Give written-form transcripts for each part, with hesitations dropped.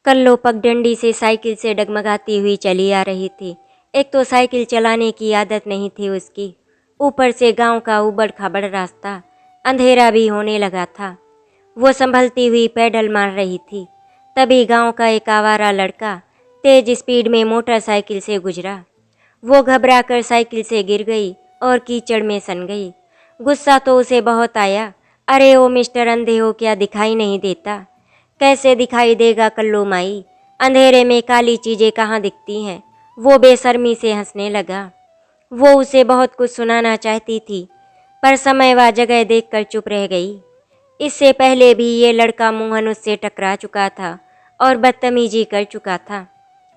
कल्लो पगडंडी से साइकिल से डगमगाती हुई चली आ रही थी। एक तो साइकिल चलाने की आदत नहीं थी उसकी, ऊपर से गांव का उबड़ खाबड़ रास्ता, अंधेरा भी होने लगा था। वो संभलती हुई पैडल मार रही थी, तभी गांव का एक आवारा लड़का तेज स्पीड में मोटरसाइकिल से गुजरा। वो घबराकर साइकिल से गिर गई और कीचड़ में सन गई। गुस्सा तो उसे बहुत आया। अरे ओ मिस्टर, अंधे हो क्या, दिखाई नहीं देता? कैसे दिखाई देगा कल्लू माई, अंधेरे में काली चीज़ें कहाँ दिखती हैं? वो बेशर्मी से हंसने लगा। वो उसे बहुत कुछ सुनाना चाहती थी, पर समय व जगह देखकर चुप रह गई। इससे पहले भी ये लड़का मोहन उससे टकरा चुका था और बदतमीजी कर चुका था।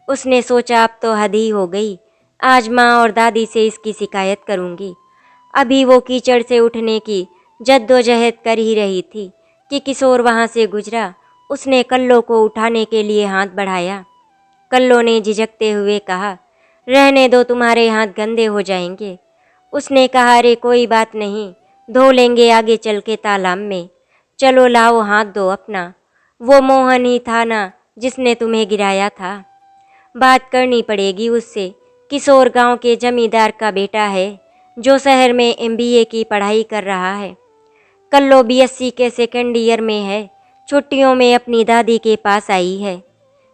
उसने सोचा अब तो हद ही हो गई, आज माँ और दादी से इसकी शिकायत करूँगी। अभी वो कीचड़ से उठने की जद्दोजहद कर ही रही थी कि किशोर वहाँ से गुजरा। उसने कल्लो को उठाने के लिए हाथ बढ़ाया। कल्लो ने झिझकते हुए कहा, रहने दो, तुम्हारे हाथ गंदे हो जाएंगे। उसने कहा, अरे कोई बात नहीं, धो लेंगे आगे चल के तालाब में। चलो लाओ हाथ दो अपना। वो मोहन ही था ना जिसने तुम्हें गिराया था। बात करनी पड़ेगी उससे। किशोर गांव के जमींदार का बेटा है जो शहर में एमबीए की पढ़ाई कर रहा है। कल्लो बीएससी के सेकेंड ईयर में है। छुट्टियों में अपनी दादी के पास आई है।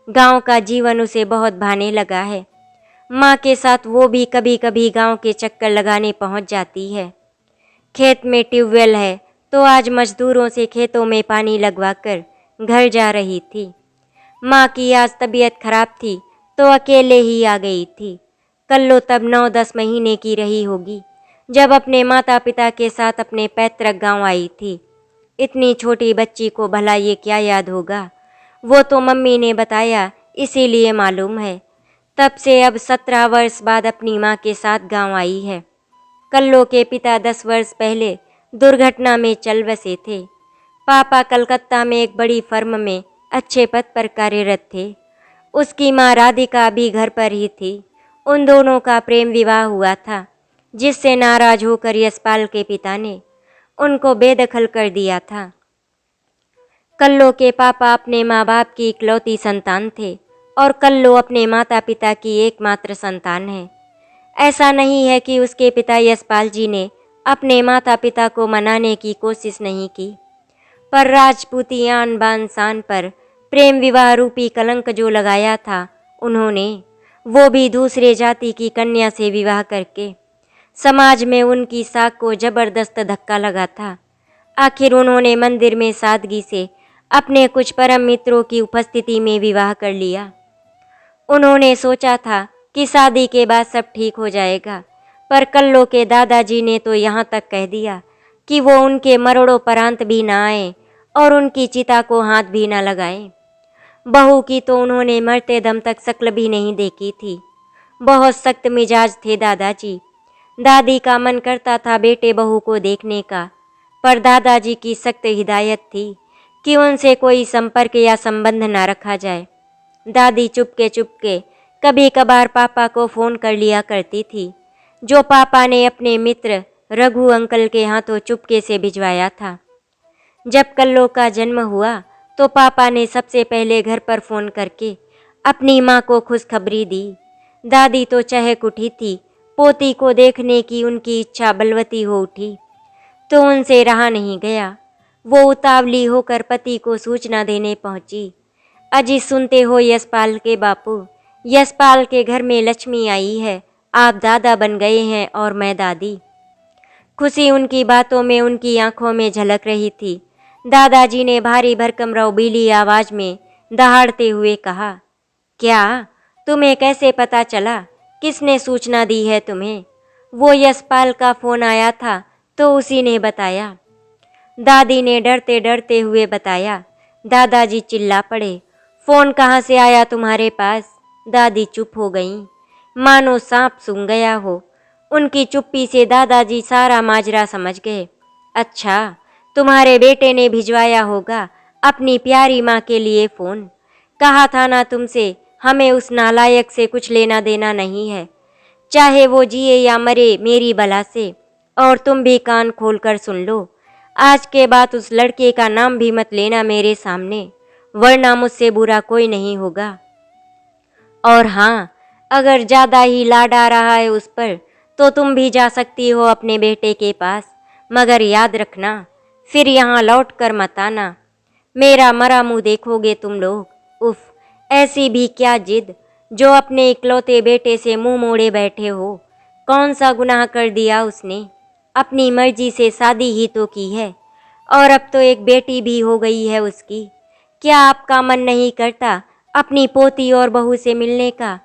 गांव का जीवन उसे बहुत भाने लगा है। माँ के साथ वो भी कभी कभी गांव के चक्कर लगाने पहुंच जाती है। खेत में ट्यूबवेल है तो आज मजदूरों से खेतों में पानी लगवाकर घर जा रही थी। माँ की आज तबीयत खराब थी तो अकेले ही आ गई थी। कल्लो तब 9-10 महीने की रही होगी जब अपने माता पिता के साथ अपने पैतृक गांव आई थी। इतनी छोटी बच्ची को भला ये क्या याद होगा? वो तो मम्मी ने बताया इसीलिए मालूम है। तब से अब 17 वर्ष बाद अपनी माँ के साथ गांव आई है। कल्लो के पिता 10 वर्ष पहले दुर्घटना में चल बसे थे। पापा कलकत्ता में एक बड़ी फर्म में अच्छे पद पर कार्यरत थे। उसकी माँ राधिका भी घर पर ही थी। उन दोनों का प्रेम विवाह हुआ था, जिससे नाराज होकर यशपाल के पिता ने उनको बेदखल कर दिया था। कल्लो के पापा अपने माँ बाप की इकलौती संतान थे और कल्लो अपने माता पिता की एकमात्र संतान है। ऐसा नहीं है कि उसके पिता यशपाल जी ने अपने माता पिता को मनाने की कोशिश नहीं की, पर राजपूती आन बान शान पर प्रेम विवाह रूपी कलंक जो लगाया था उन्होंने, वो भी दूसरे जाति की कन्या से विवाह करके, समाज में उनकी साख को जबरदस्त धक्का लगा था। आखिर उन्होंने मंदिर में सादगी से अपने कुछ परम मित्रों की उपस्थिति में विवाह कर लिया। उन्होंने सोचा था कि शादी के बाद सब ठीक हो जाएगा, पर कल्लो के दादाजी ने तो यहाँ तक कह दिया कि वो उनके मरणोपरांत भी ना आए और उनकी चिता को हाथ भी ना लगाएं। बहू की तो उन्होंने मरते दम तक शक्ल भी नहीं देखी थी। बहुत सख्त मिजाज थे दादाजी। दादी का मन करता था बेटे बहू को देखने का, पर दादाजी की सख्त हिदायत थी कि उनसे कोई संपर्क या संबंध न रखा जाए। दादी चुपके चुपके कभी कभार पापा को फ़ोन कर लिया करती थी, जो पापा ने अपने मित्र रघु अंकल के हाथों चुपके से भिजवाया था। जब कल्लो का जन्म हुआ तो पापा ने सबसे पहले घर पर फ़ोन करके अपनी माँ को खुशखबरी दी। दादी तो चहक उठी थी। पोती को देखने की उनकी इच्छा बलवती हो उठी तो उनसे रहा नहीं गया। वो उतावली होकर पति को सूचना देने पहुंची। अजी सुनते हो यशपाल के बापू, यशपाल के घर में लक्ष्मी आई है, आप दादा बन गए हैं और मैं दादी। खुशी उनकी बातों में, उनकी आंखों में झलक रही थी। दादाजी ने भारी भरकम रौबीली आवाज में दहाड़ते हुए कहा, क्या? तुम्हें कैसे पता चला? किसने सूचना दी है तुम्हें? वो यशपाल का फ़ोन आया था तो उसी ने बताया। दादी ने डरते डरते हुए बताया। दादाजी चिल्ला पड़े, फ़ोन कहाँ से आया तुम्हारे पास? दादी चुप हो गईं, मानो सांप सूंघ गया हो। उनकी चुप्पी से दादाजी सारा माजरा समझ गए। अच्छा, तुम्हारे बेटे ने भिजवाया होगा अपनी प्यारी माँ के लिए फ़ोन। कहा था ना तुमसे, हमें उस नालायक से कुछ लेना देना नहीं है, चाहे वो जिए या मरे मेरी बला से। और तुम भी कान खोल कर सुन लो, आज के बाद उस लड़के का नाम भी मत लेना मेरे सामने। वरना मुझसे बुरा कोई नहीं होगा। और हाँ, अगर ज़्यादा ही लाड आ रहा है उस पर तो तुम भी जा सकती हो अपने बेटे के पास, मगर याद रखना फिर यहाँ लौट कर मत आना। मेरा मरा मुँह देखोगे तुम लोग। उफ, ऐसी भी क्या जिद जो अपने इकलौते बेटे से मुंह मोड़े बैठे हो। कौन सा गुनाह कर दिया उसने? अपनी मर्जी से शादी ही तो की है, और अब तो एक बेटी भी हो गई है उसकी। क्या आपका मन नहीं करता अपनी पोती और बहू से मिलने का?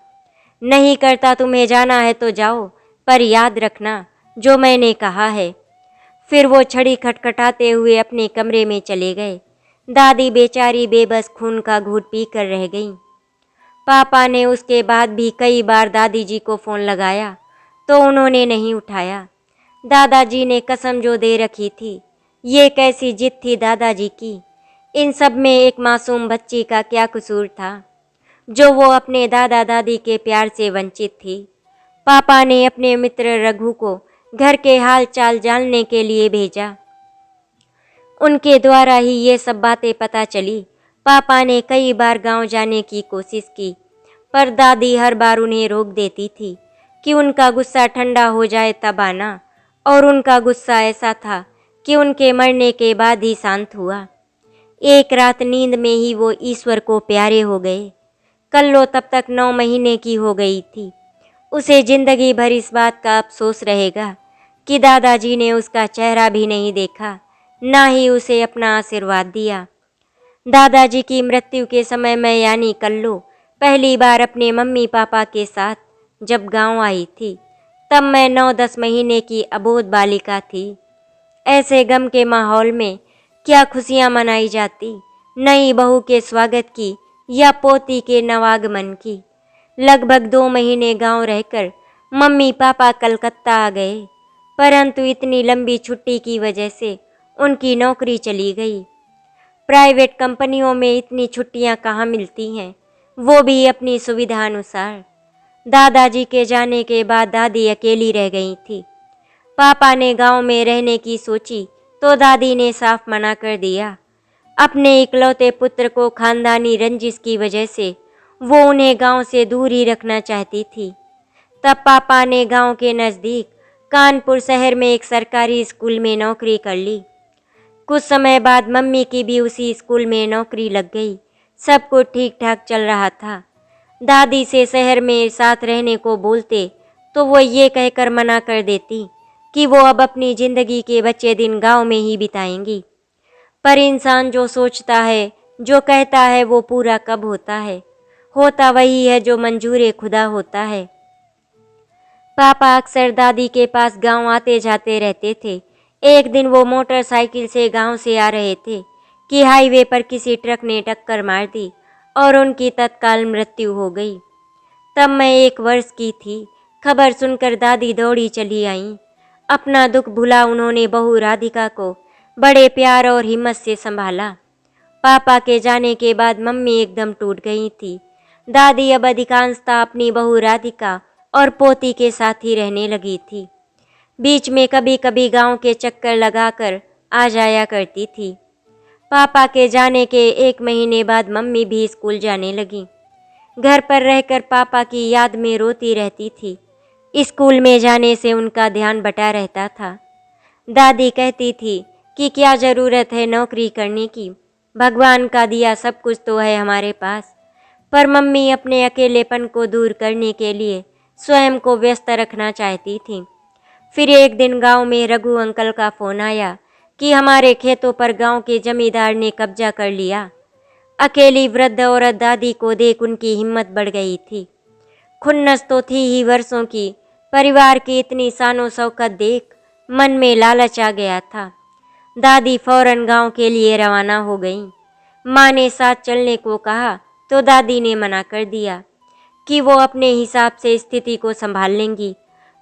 नहीं करता तुम्हें जाना है तो जाओ, पर याद रखना जो मैंने कहा है। फिर वो छड़ी खटखटाते हुए अपने कमरे में चले गए। दादी बेचारी बेबस खून का घूंट पी कर रह गईं। पापा ने उसके बाद भी कई बार दादी जी को फ़ोन लगाया तो उन्होंने नहीं उठाया। दादाजी ने कसम जो दे रखी थी, ये कैसी जिद थी दादाजी की। इन सब में एक मासूम बच्ची का क्या कसूर था जो वो अपने दादा दादी के प्यार से वंचित थी। पापा ने अपने मित्र रघु को घर के हाल चाल जानने के लिए भेजा। उनके द्वारा ही ये सब बातें पता चली। पापा ने कई बार गांव जाने की कोशिश की, पर दादी हर बार उन्हें रोक देती थी कि उनका गुस्सा ठंडा हो जाए तब आना, और उनका गुस्सा ऐसा था कि उनके मरने के बाद ही शांत हुआ। एक रात नींद में ही वो ईश्वर को प्यारे हो गए। कल्लो तब तक 9 महीने की हो गई थी। उसे जिंदगी भर इस बात का अफसोस रहेगा कि दादाजी ने उसका चेहरा भी नहीं देखा, ना ही उसे अपना आशीर्वाद दिया। दादाजी की मृत्यु के समय मैं यानी कल्लो पहली बार अपने मम्मी पापा के साथ जब गांव आई थी, तब मैं 9-10 महीने की अबोध बालिका थी। ऐसे गम के माहौल में क्या खुशियां मनाई जाती, नई बहू के स्वागत की या पोती के नवागमन की। लगभग 2 महीने गांव रहकर मम्मी पापा कलकत्ता आ गए, परंतु इतनी लंबी छुट्टी की वजह से उनकी नौकरी चली गई। प्राइवेट कंपनियों में इतनी छुट्टियां कहाँ मिलती हैं, वो भी अपनी सुविधा अनुसार। दादाजी के जाने के बाद दादी अकेली रह गई थी। पापा ने गांव में रहने की सोची तो दादी ने साफ मना कर दिया। अपने इकलौते पुत्र को खानदानी रंजिश की वजह से वो उन्हें गांव से दूर ही रखना चाहती थी। तब पापा ने गांव के नज़दीक कानपुर शहर में एक सरकारी स्कूल में नौकरी कर ली। कुछ समय बाद मम्मी की भी उसी स्कूल में नौकरी लग गई। सब कुछ ठीक ठाक चल रहा था। दादी से शहर में साथ रहने को बोलते तो वो ये कहकर मना कर देती कि वो अब अपनी ज़िंदगी के बचे दिन गांव में ही बिताएंगी। पर इंसान जो सोचता है, जो कहता है, वो पूरा कब होता है? होता वही है जो मंजूर खुदा होता है। पापा अक्सर दादी के पास गांव आते जाते रहते थे। एक दिन वो मोटरसाइकिल से गांव से आ रहे थे कि हाईवे पर किसी ट्रक ने टक्कर मार दी और उनकी तत्काल मृत्यु हो गई। तब मैं 1 वर्ष की थी। खबर सुनकर दादी दौड़ी चली आईं। अपना दुख भुला उन्होंने बहू राधिका को बड़े प्यार और हिम्मत से संभाला। पापा के जाने के बाद मम्मी एकदम टूट गई थी। दादी अब अधिकांशतः अपनी बहू राधिका और पोती के साथ ही रहने लगी थी। बीच में कभी कभी गांव के चक्कर लगाकर आ जाया करती थी। पापा के जाने के 1 महीने बाद मम्मी भी स्कूल जाने लगी। घर पर रहकर पापा की याद में रोती रहती थी। स्कूल में जाने से उनका ध्यान बटा रहता था। दादी कहती थी कि क्या ज़रूरत है नौकरी करने की, भगवान का दिया सब कुछ तो है हमारे पास। पर मम्मी अपने अकेलेपन को दूर करने के लिए स्वयं को व्यस्त रखना चाहती थी। फिर एक दिन गांव में रघु अंकल का फ़ोन आया कि हमारे खेतों पर गांव के जमींदार ने कब्जा कर लिया। अकेली वृद्ध औरत दादी को देख उनकी हिम्मत बढ़ गई थी। खुन्नस तो थी ही वर्षों की, परिवार की इतनी शानो शौकत देख मन में लालच आ गया था। दादी फौरन गांव के लिए रवाना हो गईं। माँ ने साथ चलने को कहा तो दादी ने मना कर दिया कि वो अपने हिसाब से स्थिति को संभाल लेंगी।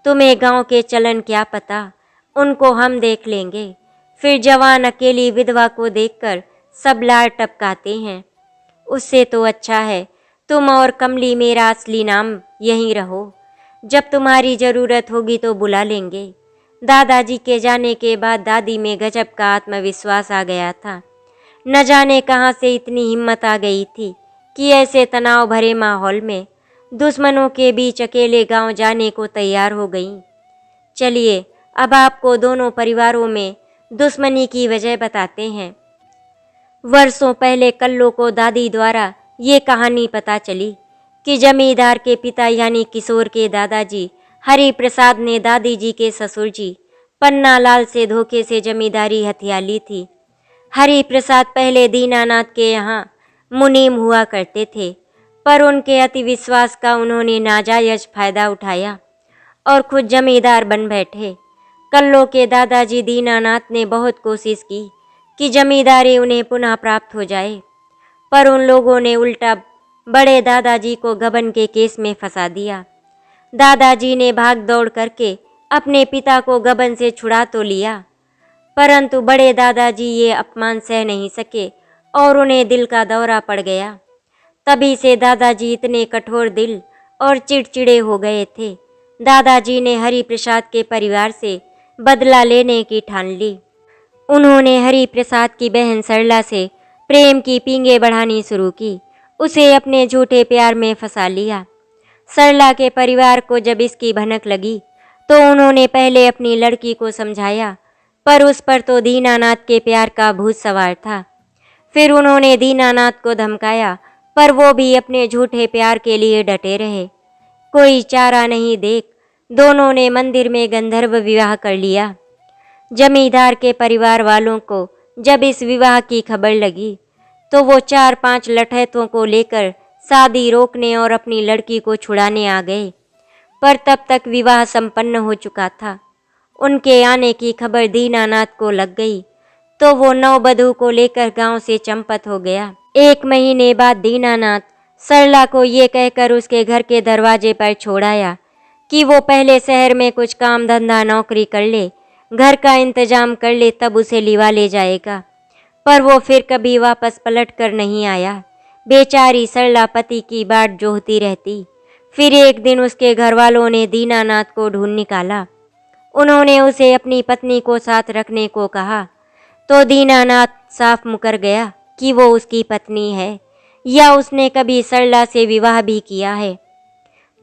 तुम्हें गांव के चलन क्या पता, उनको हम देख लेंगे। फिर जवान अकेली विधवा को देखकर सब लार टपकाते हैं। उससे तो अच्छा है तुम और कमली मेरा असली नाम यहीं रहो। जब तुम्हारी ज़रूरत होगी तो बुला लेंगे। दादाजी के जाने के बाद दादी में गजब का आत्मविश्वास आ गया था। न जाने कहाँ से इतनी हिम्मत आ गई थी कि ऐसे तनाव भरे माहौल में दुश्मनों के बीच अकेले गांव जाने को तैयार हो गईं। चलिए अब आपको दोनों परिवारों में दुश्मनी की वजह बताते हैं। वर्षों पहले कल्लो को दादी द्वारा ये कहानी पता चली कि जमींदार के पिता यानी किशोर के दादाजी हरि प्रसाद ने दादी जी के ससुर जी पन्ना लाल से धोखे से जमींदारी हथिया ली थी। हरि प्रसाद पहले दीनानाथ के यहाँ मुनीम हुआ करते थे, पर उनके अति विश्वास का उन्होंने नाजायज फायदा उठाया और खुद जमींदार बन बैठे। कल्लो के दादाजी दीनानाथ ने बहुत कोशिश की कि जमींदारी उन्हें पुनः प्राप्त हो जाए, पर उन लोगों ने उल्टा बड़े दादाजी को गबन के केस में फंसा दिया। दादाजी ने भाग दौड़ करके अपने पिता को गबन से छुड़ा तो लिया, परंतु बड़े दादाजी ये अपमान सह नहीं सके और उन्हें दिल का दौरा पड़ गया। तभी से दादाजी इतने कठोर दिल और चिड़चिड़े हो गए थे। दादाजी ने हरि प्रसाद के परिवार से बदला लेने की ठान ली। उन्होंने हरि प्रसाद की बहन सरला से प्रेम की पींगे बढ़ानी शुरू की, उसे अपने झूठे प्यार में फंसा लिया। सरला के परिवार को जब इसकी भनक लगी तो उन्होंने पहले अपनी लड़की को समझाया, पर उस पर तो दीनानाथ के प्यार का भूत सवार था। फिर उन्होंने दीनानाथ को धमकाया, पर वो भी अपने झूठे प्यार के लिए डटे रहे। कोई चारा नहीं देख दोनों ने मंदिर में गंधर्व विवाह कर लिया। जमींदार के परिवार वालों को जब इस विवाह की खबर लगी तो वो 4-5 लठैतों को लेकर शादी रोकने और अपनी लड़की को छुड़ाने आ गए, पर तब तक विवाह संपन्न हो चुका था। उनके आने की खबर दीनानाथ को लग गई तो वो नववधू को लेकर गांव से चंपत हो गया। 1 महीने बाद दीनानाथ सरला को ये कहकर उसके घर के दरवाजे पर छोड़ आया कि वो पहले शहर में कुछ काम धंधा नौकरी कर ले, घर का इंतजाम कर ले, तब उसे लिवा ले जाएगा। पर वो फिर कभी वापस पलट कर नहीं आया। बेचारी सरला पति की बाट जोहती रहती। फिर एक दिन उसके घर वालों ने दीनानाथ को ढूंढ निकाला। उन्होंने उसे अपनी पत्नी को साथ रखने को कहा तो दीनानाथ साफ मुकर गया कि वो उसकी पत्नी है या उसने कभी सरला से विवाह भी किया है।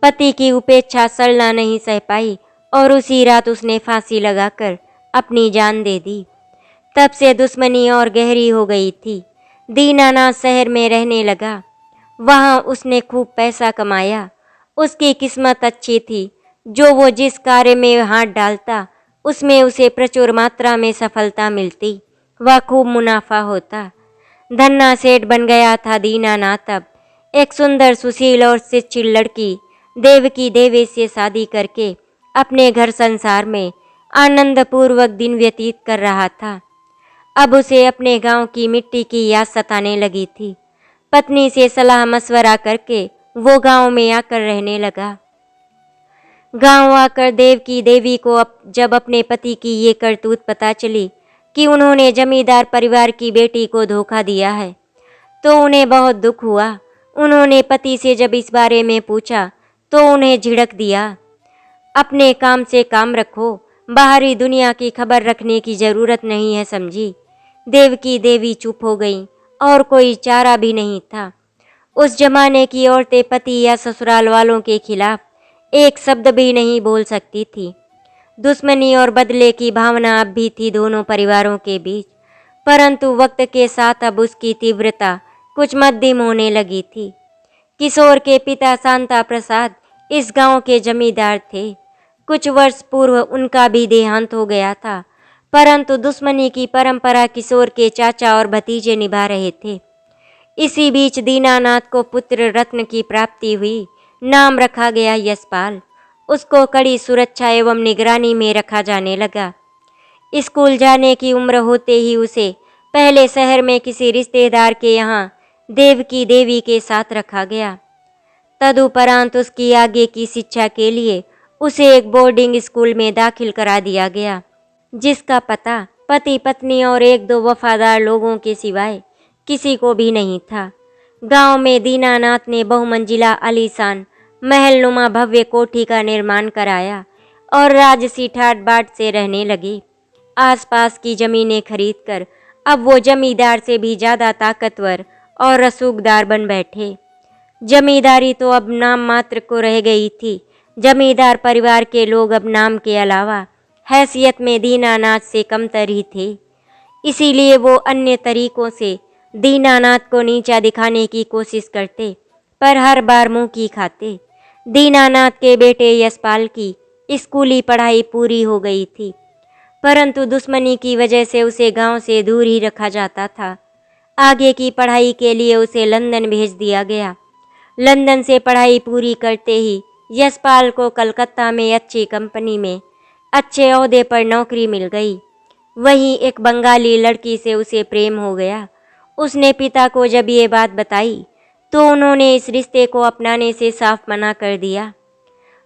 पति की उपेक्षा सरला नहीं सह पाई और उसी रात उसने फांसी लगाकर अपनी जान दे दी। तब से दुश्मनी और गहरी हो गई थी। दीनानाथ शहर में रहने लगा। वहाँ उसने खूब पैसा कमाया। उसकी किस्मत अच्छी थी, जो वो जिस कार्य में हाथ डालता उसमें उसे प्रचुर मात्रा में सफलता मिलती, वह खूब मुनाफा होता। धन्ना सेठ बन गया था दीनानाथ। अब एक सुंदर सुशील और शिक्षित लड़की देवकी देवी से शादी करके अपने घर संसार में आनंदपूर्वक दिन व्यतीत कर रहा था। अब उसे अपने गांव की मिट्टी की याद सताने लगी थी। पत्नी से सलाह मशवरा करके वो गांव में आकर रहने लगा। गांव आकर देवकी देवी को जब अपने पति की ये करतूत पता चली कि उन्होंने जमींदार परिवार की बेटी को धोखा दिया है, तो उन्हें बहुत दुख हुआ। उन्होंने पति से जब इस बारे में पूछा तो उन्हें झिड़क दिया, अपने काम से काम रखो, बाहरी दुनिया की खबर रखने की जरूरत नहीं है, समझी। देवकी देवी चुप हो गईं और कोई चारा भी नहीं था। उस जमाने की औरतें पति या ससुराल वालों के खिलाफ एक शब्द भी नहीं बोल सकती थी। दुश्मनी और बदले की भावना अब भी थी दोनों परिवारों के बीच, परंतु वक्त के साथ अब उसकी तीव्रता कुछ मध्यम होने लगी थी। किशोर के पिता शांता प्रसाद इस गांव के जमींदार थे। कुछ वर्ष पूर्व उनका भी देहांत हो गया था, परंतु दुश्मनी की परंपरा किशोर के चाचा और भतीजे निभा रहे थे। इसी बीच दीनानाथ को पुत्र रत्न की प्राप्ति हुई। नाम रखा गया यशपाल। उसको कड़ी सुरक्षा एवं निगरानी में रखा जाने लगा। स्कूल जाने की उम्र होते ही उसे पहले शहर में किसी रिश्तेदार के यहाँ देवकी देवी के साथ रखा गया। तदुपरांत उसकी आगे की शिक्षा के लिए उसे एक बोर्डिंग स्कूल में दाखिल करा दिया गया, जिसका पता पति पत्नी और 1-2 वफादार लोगों के सिवाय किसी को भी नहीं था। गांव में दीनानाथ ने बहुमंजिला आलीशान महलनुमा भव्य कोठी का निर्माण कराया और राजसी ठाट बाट से रहने लगे। आसपास की जमीनें खरीदकर अब वो जमींदार से भी ज़्यादा ताकतवर और रसूखदार बन बैठे। जमींदारी तो अब नाम मात्र को रह गई थी। जमींदार परिवार के लोग अब नाम के अलावा हैसियत में दीनानाथ से कमतर ही थे। इसीलिए वो अन्य तरीकों से दीनानाथ को नीचा दिखाने की कोशिश करते, पर हर बार मुंह की खाते। दीनानाथ के बेटे यशपाल की स्कूली पढ़ाई पूरी हो गई थी, परंतु दुश्मनी की वजह से उसे गांव से दूर ही रखा जाता था। आगे की पढ़ाई के लिए उसे लंदन भेज दिया गया। लंदन से पढ़ाई पूरी करते ही यशपाल को कलकत्ता में अच्छी कंपनी में अच्छे ओहदे पर नौकरी मिल गई। वहीं एक बंगाली लड़की से उसे प्रेम हो गया। उसने पिता को जब ये बात बताई तो उन्होंने इस रिश्ते को अपनाने से साफ मना कर दिया।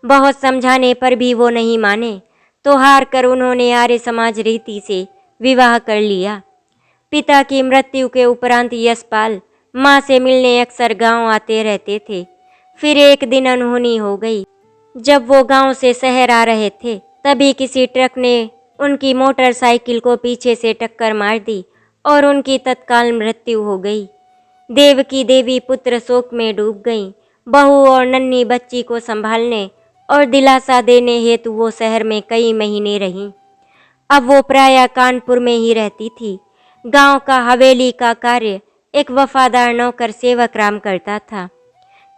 बहुत समझाने पर भी वो नहीं माने, तो हार कर उन्होंने आर्य समाज रीति से विवाह कर लिया। पिता की मृत्यु के उपरांत यशपाल माँ से मिलने अक्सर गांव आते रहते थे। फिर एक दिन अनहोनी हो गई। जब वो गांव से शहर आ रहे थे, तभी किसी ट्रक ने उनकी मोटरसाइकिल को पीछे से टक्कर मार दी और उनकी तत्काल मृत्यु हो गई। देवकी देवी पुत्र शोक में डूब गईं। बहू और नन्ही बच्ची को संभालने और दिलासा देने हेतु वो शहर में कई महीने रहीं। अब वो प्रायः कानपुर में ही रहती थी। गांव का हवेली का कार्य एक वफादार नौकर सेवक राम करता था।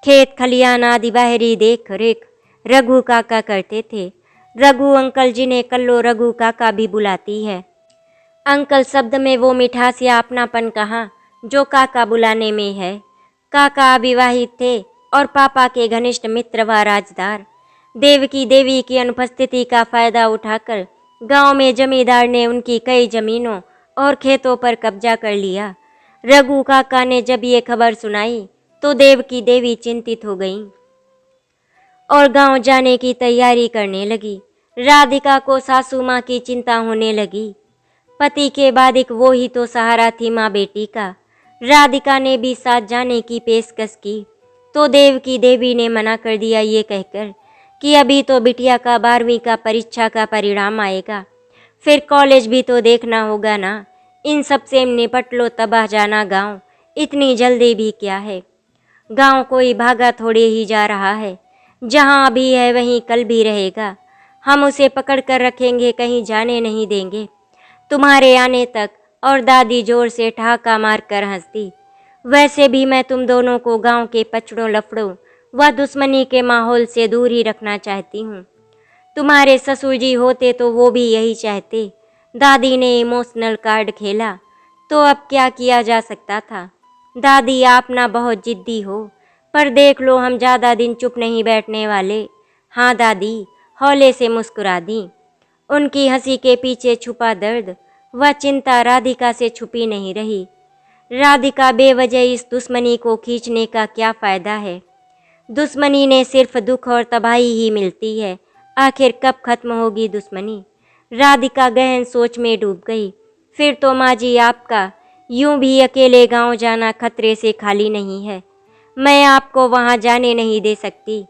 खेत खलियान आदि बाहरी देख रेख रघु काका करते थे। रघु अंकल, जिन्हें कल्लो रघु काका भी बुलाती है। अंकल शब्द में वो मिठास या अपनापन कहाँ जो काका बुलाने में है। काका अविवाहित थे और पापा के घनिष्ठ मित्र व राजदार। देवकी देवी की अनुपस्थिति का फायदा उठाकर गांव में जमींदार ने उनकी कई जमीनों और खेतों पर कब्जा कर लिया। रघु काका ने जब ये खबर सुनाई तो देवकी देवी चिंतित हो गईं और गांव जाने की तैयारी करने लगी। राधिका को सासू माँ की चिंता होने लगी। पति के बाद एक वो ही तो सहारा थी माँ बेटी का। राधिका ने भी साथ जाने की पेशकश की, तो देवकी देवी ने मना कर दिया, ये कहकर कि अभी तो बिटिया का 12वीं का परीक्षा का परिणाम आएगा, फिर कॉलेज भी तो देखना होगा ना। इन सब से निपट लो, तबाह जाना गांव, इतनी जल्दी भी क्या है। गांव कोई भागा थोड़े ही जा रहा है। जहां अभी है वहीं कल भी रहेगा। हम उसे पकड़ कर रखेंगे, कहीं जाने नहीं देंगे तुम्हारे आने तक। और दादी जोर से ठहाका मारकर हंसती। वैसे भी मैं तुम दोनों को गांव के पचड़ों लफड़ों व दुश्मनी के माहौल से दूर ही रखना चाहती हूँ। तुम्हारे ससुर जी होते तो वो भी यही चाहते। दादी ने इमोशनल कार्ड खेला, तो अब क्या किया जा सकता था। दादी आप ना बहुत जिद्दी हो, पर देख लो हम ज़्यादा दिन चुप नहीं बैठने वाले। हाँ दादी हौले से मुस्कुरा दी। उनकी हंसी के पीछे छुपा दर्द व चिंता राधिका से छुपी नहीं रही। राधिका बेवजह इस दुश्मनी को खींचने का क्या फ़ायदा है। दुश्मनी ने सिर्फ दुख और तबाही ही मिलती है। आखिर कब खत्म होगी दुश्मनी। राधिका गहन सोच में डूब गई। फिर तो माँ जी आपका यूं भी अकेले गांव जाना खतरे से खाली नहीं है। मैं आपको वहां जाने नहीं दे सकती।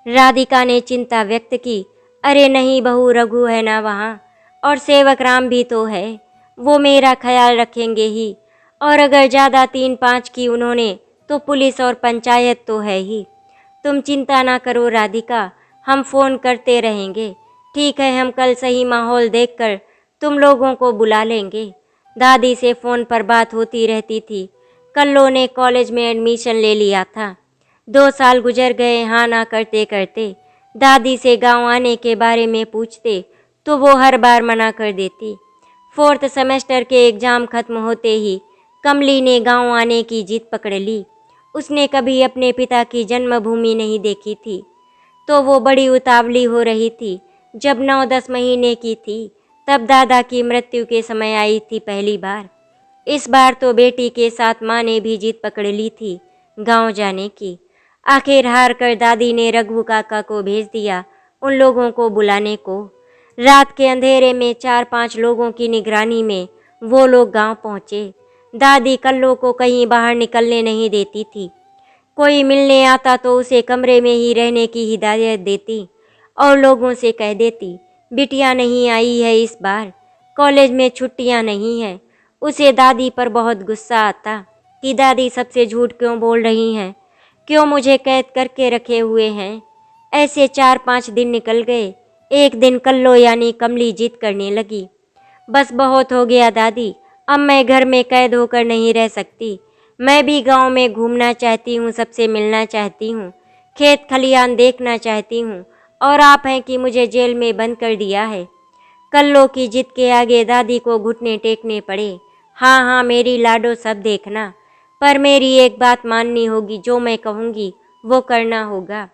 राधिका ने चिंता व्यक्त की। अरे नहीं बहू, रघु है ना वहाँ, और सेवक राम भी तो है, वो मेरा ख्याल रखेंगे ही। और अगर ज़्यादा 3-5 की उन्होंने तो पुलिस और पंचायत तो है ही। तुम चिंता ना करो राधिका, हम फ़ोन करते रहेंगे। ठीक है, हम कल सही माहौल देखकर तुम लोगों को बुला लेंगे। दादी से फ़ोन पर बात होती रहती थी। कल्लो ने कॉलेज में एडमिशन ले लिया था। 2 साल गुजर गए हाँ ना करते करते। दादी से गांव आने के बारे में पूछते तो वो हर बार मना कर देती। 4th सेमेस्टर के एग्ज़ाम खत्म होते ही कमली ने गांव आने की जिद पकड़ ली। उसने कभी अपने पिता की जन्मभूमि नहीं देखी थी, तो वो बड़ी उतावली हो रही थी। जब 9-10 महीने की थी तब दादा की मृत्यु के समय आई थी पहली बार। इस बार तो बेटी के साथ माँ ने भी जिद पकड़ ली थी गांव जाने की। आखिर हार कर दादी ने रघु काका को भेज दिया उन लोगों को बुलाने को। रात के अंधेरे में 4-5 लोगों की निगरानी में वो लोग गांव पहुँचे। दादी कल्लो को कहीं बाहर निकलने नहीं देती थी। कोई मिलने आता तो उसे कमरे में ही रहने की हिदायत देती और लोगों से कह देती बिटिया नहीं आई है इस बार, कॉलेज में छुट्टियां नहीं हैं। उसे दादी पर बहुत गुस्सा आता कि दादी सबसे झूठ क्यों बोल रही हैं, क्यों मुझे कैद करके रखे हुए हैं। ऐसे 4-5 दिन निकल गए। एक दिन कल्लो यानी कमली जिद करने लगी, बस बहुत हो गया दादी, अब मैं घर में कैद होकर नहीं रह सकती। मैं भी गांव में घूमना चाहती हूँ, सबसे मिलना चाहती हूँ, खेत खलियान देखना चाहती हूँ, और आप हैं कि मुझे जेल में बंद कर दिया है। कल्लो की जिद के आगे दादी को घुटने टेकने पड़े। हाँ हाँ मेरी लाडो, सब देखना, पर मेरी एक बात माननी होगी, जो मैं कहूँगी वो करना होगा।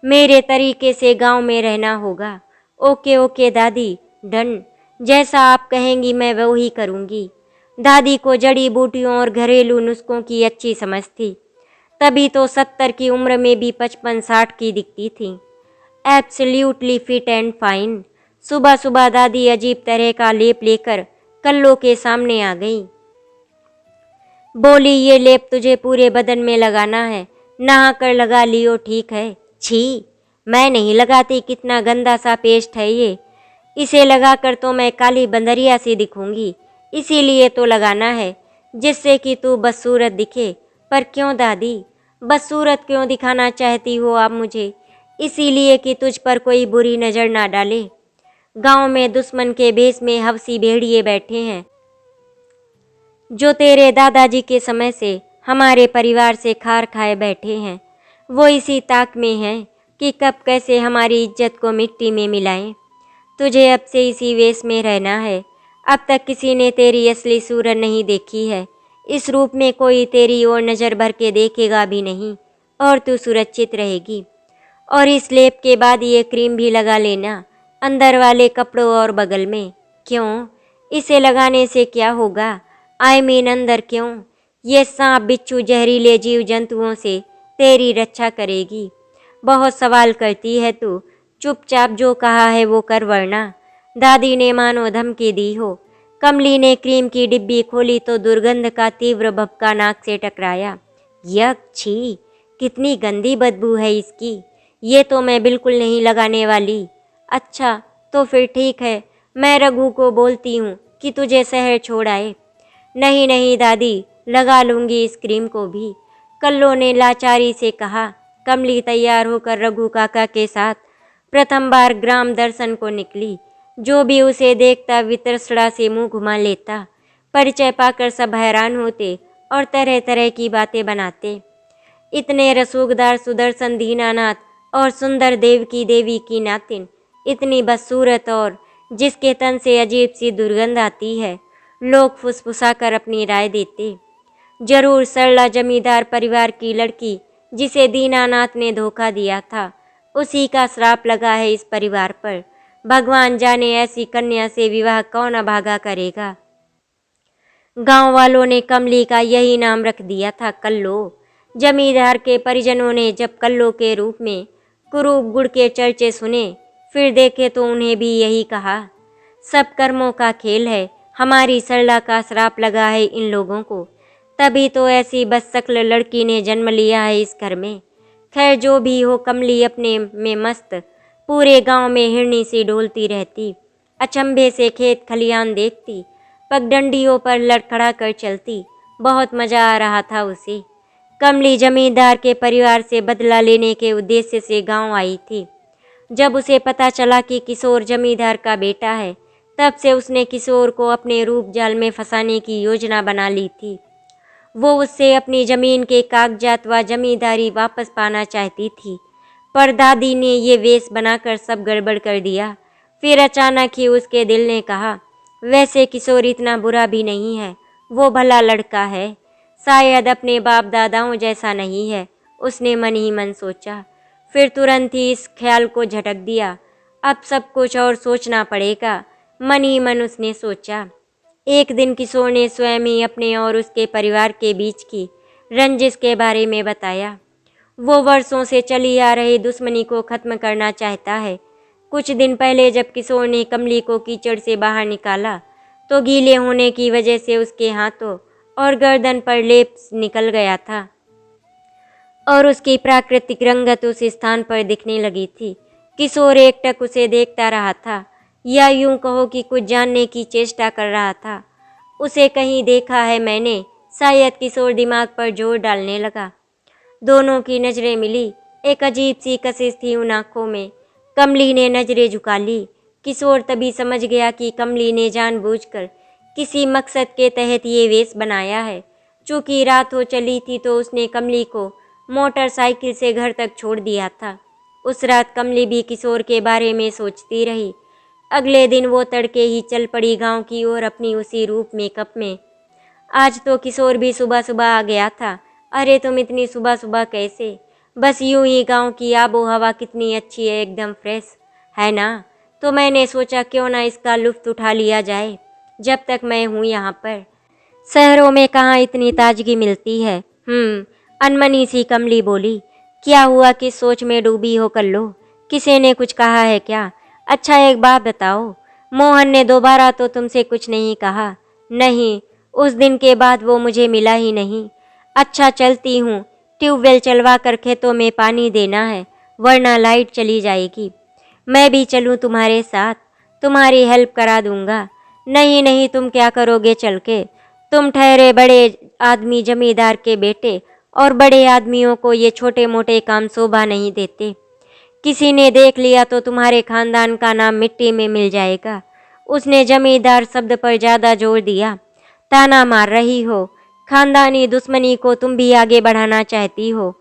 मेरे तरीके से गांव में रहना होगा। ओके ओके दादी, डन, जैसा आप कहेंगी मैं वो ही करूँगी। दादी को जड़ी बूटियों और घरेलू नुस्खों की अच्छी समझ थी, तभी तो 70 की उम्र में भी 55-60 की दिखती थी। Absolutely fit and fine. सुबह सुबह दादी अजीब तरह का लेप लेकर कल्लो के सामने आ गई। बोली, ये लेप तुझे पूरे बदन में लगाना है, नहा कर लगा लियो, ठीक है। छी, मैं नहीं लगाती, कितना गंदा सा पेस्ट है ये। इसे लगाकर तो मैं काली बंदरिया सी दिखूंगी, इसीलिए तो लगाना है, जिससे कि तू बदसूरत दिखे। पर क्यों दादी, बदसूरत क्यों दिखाना चाहती हो आप मुझे? इसीलिए कि तुझ पर कोई बुरी नज़र ना डाले। गांव में दुश्मन के भेष में हवसी भेड़िए बैठे हैं, जो तेरे दादाजी के समय से हमारे परिवार से खार खाए बैठे हैं। वो इसी ताक में हैं कि कब कैसे हमारी इज्जत को मिट्टी में मिलाएं। तुझे अब से इसी वेश में रहना है। अब तक किसी ने तेरी असली सूरत नहीं देखी है। इस रूप में कोई तेरी ओर नज़र भर के देखेगा भी नहीं, और तू सुरक्षित रहेगी। और इस लेप के बाद ये क्रीम भी लगा लेना, अंदर वाले कपड़ों और बगल में। क्यों? इसे लगाने से क्या होगा? आई मीन अंदर क्यों? ये सांप बिच्छू जहरीले जीव जंतुओं से तेरी रक्षा करेगी। बहुत सवाल करती है तू, चुपचाप जो कहा है वो कर, वरना। दादी ने मानो धमकी दी हो। कमली ने क्रीम की डिब्बी खोली तो दुर्गंध का तीव्र भभका नाक से टकराया। यक, छी, कितनी गंदी बदबू है इसकी। ये तो मैं बिल्कुल नहीं लगाने वाली। अच्छा तो फिर ठीक है, मैं रघु को बोलती हूँ कि तुझे शहर छोड़ आए। नहीं नहीं दादी, लगा लूँगी इस क्रीम को भी, कल्लो ने लाचारी से कहा। कमली तैयार होकर रघु काका के साथ प्रथम बार ग्राम दर्शन को निकली। जो भी उसे देखता वितृष्णा से मुंह घुमा लेता। परिचय पाकर सब हैरान होते और तरह तरह की बातें बनाते। इतने रसूखदार सुदर्शन दीनानाथ और सुंदर देव की देवी की नातिन, इतनी बदसूरत और जिसके तन से अजीब सी दुर्गंध आती है। लोग फुसफुसाकर अपनी राय देते। जरूर सरला जमींदार परिवार की लड़की जिसे दीनानाथ ने धोखा दिया था, उसी का श्राप लगा है इस परिवार पर। भगवान जाने ऐसी कन्या से विवाह कौन अभागा करेगा। गांव वालों ने कमली का यही नाम रख दिया था, कल्लो। जमींदार के परिजनों ने जब कल्लो के रूप में कुरूप गुड़ के चर्चे सुने, फिर देखे तो उन्हें भी यही कहा। सब कर्मों का खेल है, हमारी सरला का श्राप लगा है इन लोगों को, तभी तो ऐसी बदशक्ल लड़की ने जन्म लिया है इस घर में। खैर जो भी हो, कमली अपने में मस्त पूरे गांव में हिरनी सी डोलती रहती, अचंभे से खेत खलियान देखती, पगडंडियों पर लड़खड़ा कर चलती। बहुत मजा आ रहा था उसे। कमली जमींदार के परिवार से बदला लेने के उद्देश्य से गांव आई थी। जब उसे पता चला कि किशोर जमींदार का बेटा है, तब से उसने किशोर को अपने रूप जाल में फंसाने की योजना बना ली थी। वो उससे अपनी जमीन के कागजात व जमींदारी वापस पाना चाहती थी, पर दादी ने ये वेश बनाकर सब गड़बड़ कर दिया। फिर अचानक ही उसके दिल ने कहा, वैसे किशोर इतना बुरा भी नहीं है, वो भला लड़का है, शायद अपने बाप दादाओं जैसा नहीं है, उसने मन ही मन सोचा। फिर तुरंत ही इस ख्याल को झटक दिया, अब सब कुछ और सोचना पड़ेगा, मन ही मन उसने सोचा। एक दिन किशोर ने स्वयं ही अपने और उसके परिवार के बीच की रंजिश के बारे में बताया। वो वर्षों से चली आ रही दुश्मनी को खत्म करना चाहता है। कुछ दिन पहले जब किशोर ने कमली को कीचड़ से बाहर निकाला, तो गीले होने की वजह से उसके हाथों और गर्दन पर लेप निकल गया था और उसकी प्राकृतिक रंगत उस स्थान पर दिखने लगी थी। किशोर एकटक उसे देखता रहा था, या यूं कहो कि कुछ जानने की चेष्टा कर रहा था। उसे कहीं देखा है मैंने, शायद किशोर दिमाग पर जोर डालने लगा। दोनों की नज़रें मिली। एक अजीब सी कशिश थी उन आँखों में। कमली ने नज़रें झुका ली। किशोर तभी समझ गया कि कमली ने जानबूझकर किसी मकसद के तहत ये वेश बनाया है। चूँकि रात हो चली थी तो उसने कमली को मोटरसाइकिल से घर तक छोड़ दिया था। उस रात कमली भी किशोर के बारे में सोचती रही। अगले दिन वो तड़के ही चल पड़ी गांव की ओर अपनी उसी रूप मेकअप में। आज तो किशोर भी सुबह सुबह आ गया था। अरे तुम इतनी सुबह सुबह कैसे? बस यूं ही, गांव की आबो हवा कितनी अच्छी है, एकदम फ्रेश है ना? तो मैंने सोचा क्यों ना इसका लुत्फ उठा लिया जाए जब तक मैं हूँ यहाँ पर। शहरों में कहाँ इतनी ताजगी मिलती है। अनमनी सी कमली बोली। क्या हुआ, किस सोच में डूबी हो कल्लो? किसी ने कुछ कहा है क्या? अच्छा एक बात बताओ, मोहन ने दोबारा तो तुमसे कुछ नहीं कहा? नहीं, उस दिन के बाद वो मुझे मिला ही नहीं। अच्छा चलती हूँ, ट्यूबवेल चलवा कर खेतों में पानी देना है, वरना लाइट चली जाएगी। मैं भी चलूँ तुम्हारे साथ? तुम्हारी हेल्प करा दूंगा। नहीं नहीं, तुम क्या करोगे चल के? तुम ठहरे बड़े आदमी, जमींदार के बेटे, और बड़े आदमियों को ये छोटे मोटे काम शोभा नहीं देते। किसी ने देख लिया तो तुम्हारे खानदान का नाम मिट्टी में मिल जाएगा। उसने जमींदार शब्द पर ज़्यादा जोर दिया। ताना मार रही हो, खानदानी दुश्मनी को तुम भी आगे बढ़ाना चाहती हो।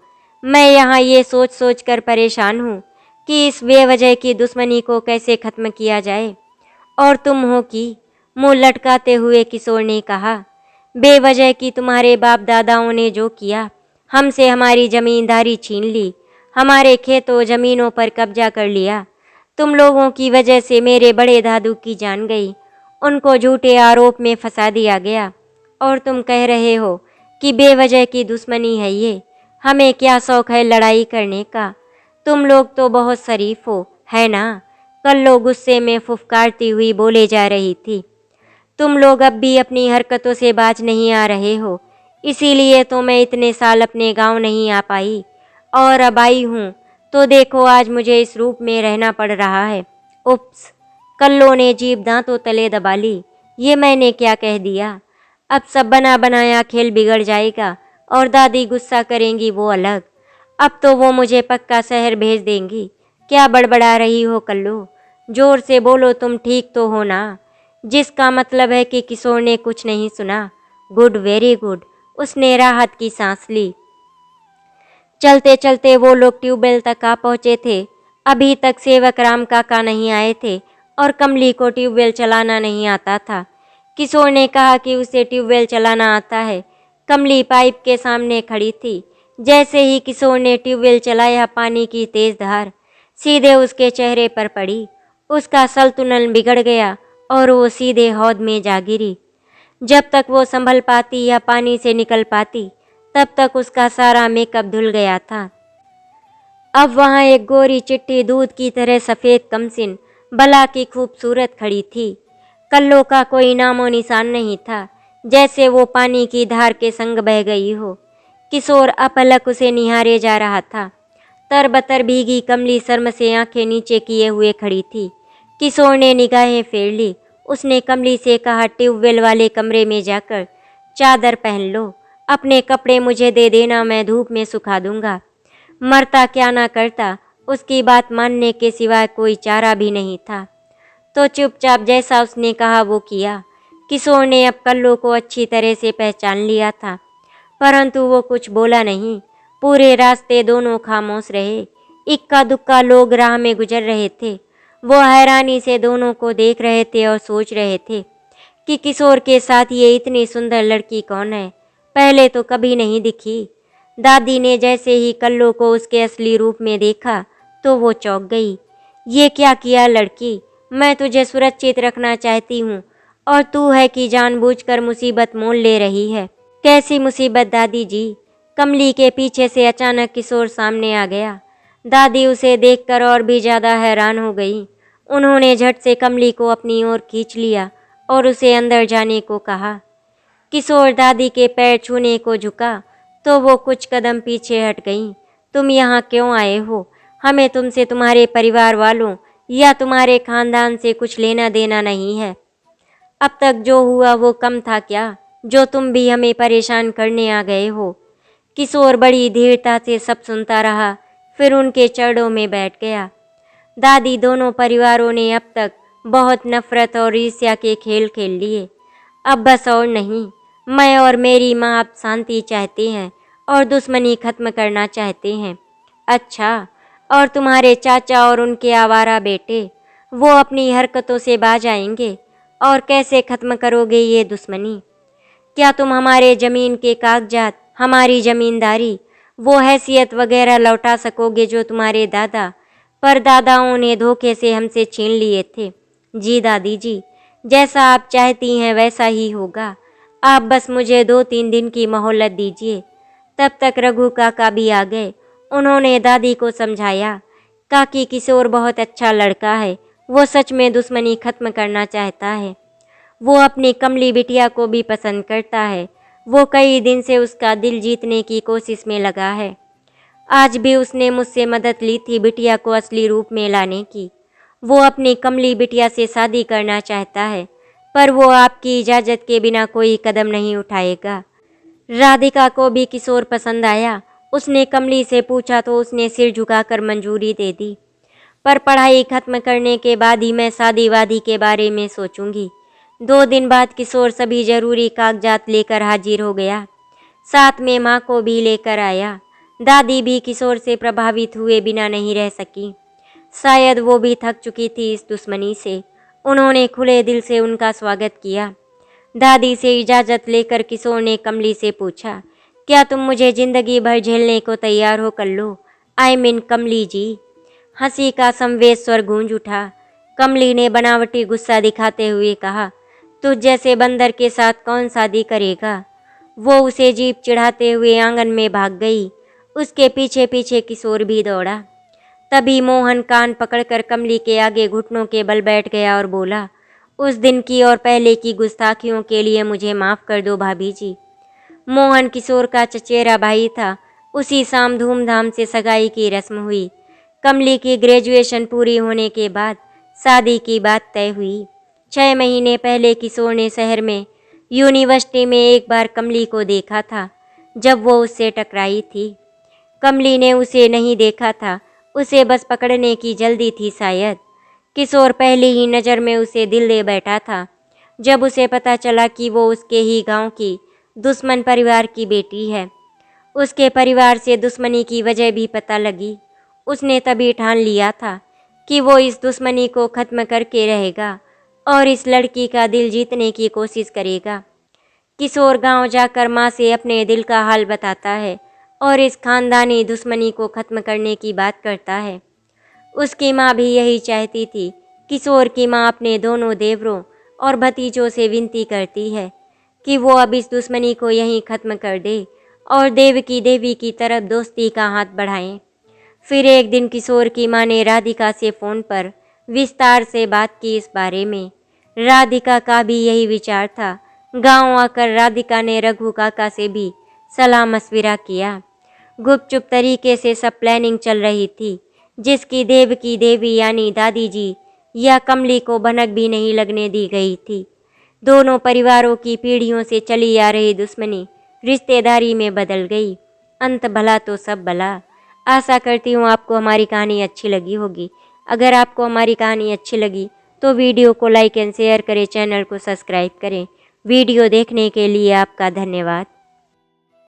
मैं यहाँ ये सोच सोच कर परेशान हूँ कि इस बेवजह की दुश्मनी को कैसे खत्म किया जाए। और तुम हो कि? मुंह लटकाते हुए किशोर ने कहा। बेवजह की तुम्हारे बाप दादाओं ने जो किया, हमसे हमारी जमींदारी छीन ली, हमारे खेतों जमीनों पर कब्जा कर लिया। तुम लोगों की वजह से मेरे बड़े दादू की जान गई, उनको झूठे आरोप में फंसा दिया गया। और तुम कह रहे हो कि बेवजह की दुश्मनी है ये। हमें क्या शौक है लड़ाई करने का? तुम लोग तो बहुत शरीफ हो, है ना? कल्लो गुस्से में फुफकारती हुई बोले जा रही थी। तुम लोग अब भी अपनी हरकतों से बाज नहीं आ रहे हो, इसीलिए तो मैं इतने साल अपने गांव नहीं आ पाई, और अब आई हूँ तो देखो आज मुझे इस रूप में रहना पड़ रहा है। उप्स! कल्लो ने जीभ दांतों तले दबा ली। ये मैंने क्या कह दिया? अब सब बना बनाया खेल बिगड़ जाएगा और दादी गुस्सा करेंगी वो अलग। अब तो वो मुझे पक्का शहर भेज देंगी। क्या बड़बड़ा रही हो कल्लो? जोर से बोलो, तुम ठीक तो हो ना? जिसका मतलब है कि किशोर ने कुछ नहीं सुना। Good, very good. उसने राहत की सांस ली। चलते चलते वो लोग ट्यूबवेल तक आ पहुँचे थे। अभी तक सेवक राम काका नहीं आए थे और कमली को ट्यूबवेल चलाना नहीं आता था। किशोर ने कहा कि उसे ट्यूबवेल चलाना आता है। कमली पाइप के सामने खड़ी थी। जैसे ही किशोर ने ट्यूबवेल चलाया, पानी की तेज धार सीधे उसके चेहरे पर पड़ी। उसका संतुलन बिगड़ गया और वो सीधे हौद में जा गिरी। जब तक वो संभल पाती या पानी से निकल पाती, तब तक उसका सारा मेकअप धुल गया था। अब वहाँ एक गोरी चिट्टी दूध की तरह सफ़ेद कमसिन भला की खूबसूरत खड़ी थी। कल्लो का कोई नामो निशान नहीं था, जैसे वो पानी की धार के संग बह गई हो। किशोर अपलक उसे निहारे जा रहा था। तरबतर भीगी कमली शर्म से आंखें नीचे किए हुए खड़ी थी। किशोर ने निगाहें फेर ली। उसने कमली से कहा, ट्यूबवेल वाले कमरे में जाकर चादर पहन लो, अपने कपड़े मुझे दे देना, मैं धूप में सुखा दूंगा। मरता क्या ना करता, उसकी बात मानने के सिवाय कोई चारा भी नहीं था। तो चुपचाप जैसा उसने कहा वो किया। किशोर ने अब कल्लो को अच्छी तरह से पहचान लिया था, परंतु वो कुछ बोला नहीं। पूरे रास्ते दोनों खामोश रहे। इक्का दुक्का लोग राह में गुजर रहे थे। वो हैरानी से दोनों को देख रहे थे और सोच रहे थे कि किशोर के साथ ये इतनी सुंदर लड़की कौन है, पहले तो कभी नहीं दिखी। दादी ने जैसे ही कल्लो को उसके असली रूप में देखा तो वो चौंक गई। ये क्या किया लड़की? मैं तुझे सुरक्षित रखना चाहती हूँ और तू है कि जानबूझकर मुसीबत मोल ले रही है। कैसी मुसीबत दादी जी? कमली के पीछे से अचानक किशोर सामने आ गया। दादी उसे देखकर और भी ज़्यादा हैरान हो गई। उन्होंने झट से कमली को अपनी ओर खींच लिया और उसे अंदर जाने को कहा। किशोर दादी के पैर छूने को झुका तो वो कुछ कदम पीछे हट गईं। तुम यहाँ क्यों आए हो? हमें तुमसे, तुम्हारे परिवार वालों या तुम्हारे खानदान से कुछ लेना देना नहीं है। अब तक जो हुआ वो कम था क्या, जो तुम भी हमें परेशान करने आ गए हो। किशोर बड़ी धीरता से सब सुनता रहा, फिर उनके चरणों में बैठ गया। दादी, दोनों परिवारों ने अब तक बहुत नफरत और ईर्ष्या के खेल खेल लिए, अब बस और नहीं। मैं और मेरी माँ अब शांति चाहते हैं और दुश्मनी खत्म करना चाहते हैं। अच्छा, और तुम्हारे चाचा और उनके आवारा बेटे, वो अपनी हरकतों से बाज आएंगे? और कैसे खत्म करोगे ये दुश्मनी? क्या तुम हमारे ज़मीन के कागजात, हमारी ज़मींदारी, वो हैसियत वगैरह लौटा सकोगे जो तुम्हारे दादा परदादाओं ने धोखे से हमसे छीन लिए थे? जी दादी जी, जैसा आप चाहती हैं वैसा ही होगा। आप बस मुझे 2-3 दिन की मोहलत दीजिए। तब तक रघु काका भी आ गए। उन्होंने दादी को समझाया, काकी, किशोर बहुत अच्छा लड़का है, वो सच में दुश्मनी खत्म करना चाहता है। वो अपनी कमली बिटिया को भी पसंद करता है। वो कई दिन से उसका दिल जीतने की कोशिश में लगा है। आज भी उसने मुझसे मदद ली थी बिटिया को असली रूप में लाने की। वो अपनी कमली बिटिया से शादी करना चाहता है, पर वो आपकी इजाज़त के बिना कोई कदम नहीं उठाएगा। राधिका को भी किशोर पसंद आया। उसने कमली से पूछा तो उसने सिर झुकाकर मंजूरी दे दी। पर पढ़ाई खत्म करने के बाद ही मैं शादी वादी के बारे में सोचूंगी। 2 दिन बाद किशोर सभी जरूरी कागजात लेकर हाजिर हो गया। साथ में माँ को भी लेकर आया। दादी भी किशोर से प्रभावित हुए बिना नहीं रह सकी। शायद वो भी थक चुकी थी इस दुश्मनी से। उन्होंने खुले दिल से उनका स्वागत किया। दादी से इजाज़त लेकर किशोर ने कमली से पूछा, क्या तुम मुझे ज़िंदगी भर झेलने को तैयार हो कल्लू? आई मीन कमली जी। हंसी का संवेश स्वर गूंज उठा। कमली ने बनावटी गुस्सा दिखाते हुए कहा, तुझ जैसे बंदर के साथ कौन शादी करेगा? वो उसे जीभ चिढ़ाते हुए आंगन में भाग गई। उसके पीछे पीछे किशोर भी दौड़ा। तभी मोहन कान पकड़कर कमली के आगे घुटनों के बल बैठ गया और बोला, उस दिन की और पहले की गुस्ताखियों के लिए मुझे माफ़ कर दो भाभी जी। मोहन किशोर का चचेरा भाई था। उसी शाम धूमधाम से सगाई की रस्म हुई। कमली की ग्रेजुएशन पूरी होने के बाद शादी की बात तय हुई। 6 महीने पहले किशोर ने शहर में यूनिवर्सिटी में एक बार कमली को देखा था, जब वो उससे टकराई थी। कमली ने उसे नहीं देखा था, उसे बस पकड़ने की जल्दी थी शायद। किशोर पहली ही नज़र में उसे दिल दे बैठा था। जब उसे पता चला कि वो उसके ही गांव की दुश्मन परिवार की बेटी है, उसके परिवार से दुश्मनी की वजह भी पता लगी, उसने तभी ठान लिया था कि वो इस दुश्मनी को ख़त्म करके रहेगा और इस लड़की का दिल जीतने की कोशिश करेगा। किशोर गांव जाकर माँ से अपने दिल का हाल बताता है और इस खानदानी दुश्मनी को ख़त्म करने की बात करता है। उसकी माँ भी यही चाहती थी। किशोर की माँ अपने दोनों देवरों और भतीजों से विनती करती है कि वो अब इस दुश्मनी को यहीं ख़त्म कर दे और देव की देवी की तरफ दोस्ती का हाथ बढ़ाएं। फिर एक दिन किशोर की माँ ने राधिका से फ़ोन पर विस्तार से बात की इस बारे में। राधिका का भी यही विचार था। गांव आकर राधिका ने रघु काका से भी सलाह मशविरा किया। गुपचुप तरीके से सब प्लानिंग चल रही थी, जिसकी देव की देवी यानी दादी जी या कमली को भनक भी नहीं लगने दी गई थी। दोनों परिवारों की पीढ़ियों से चली आ रही दुश्मनी रिश्तेदारी में बदल गई। अंत भला तो सब भला। आशा करती हूँ आपको हमारी कहानी अच्छी लगी होगी। अगर आपको हमारी कहानी अच्छी लगी तो वीडियो को लाइक एंड शेयर करें, चैनल को सब्सक्राइब करें। वीडियो देखने के लिए आपका धन्यवाद।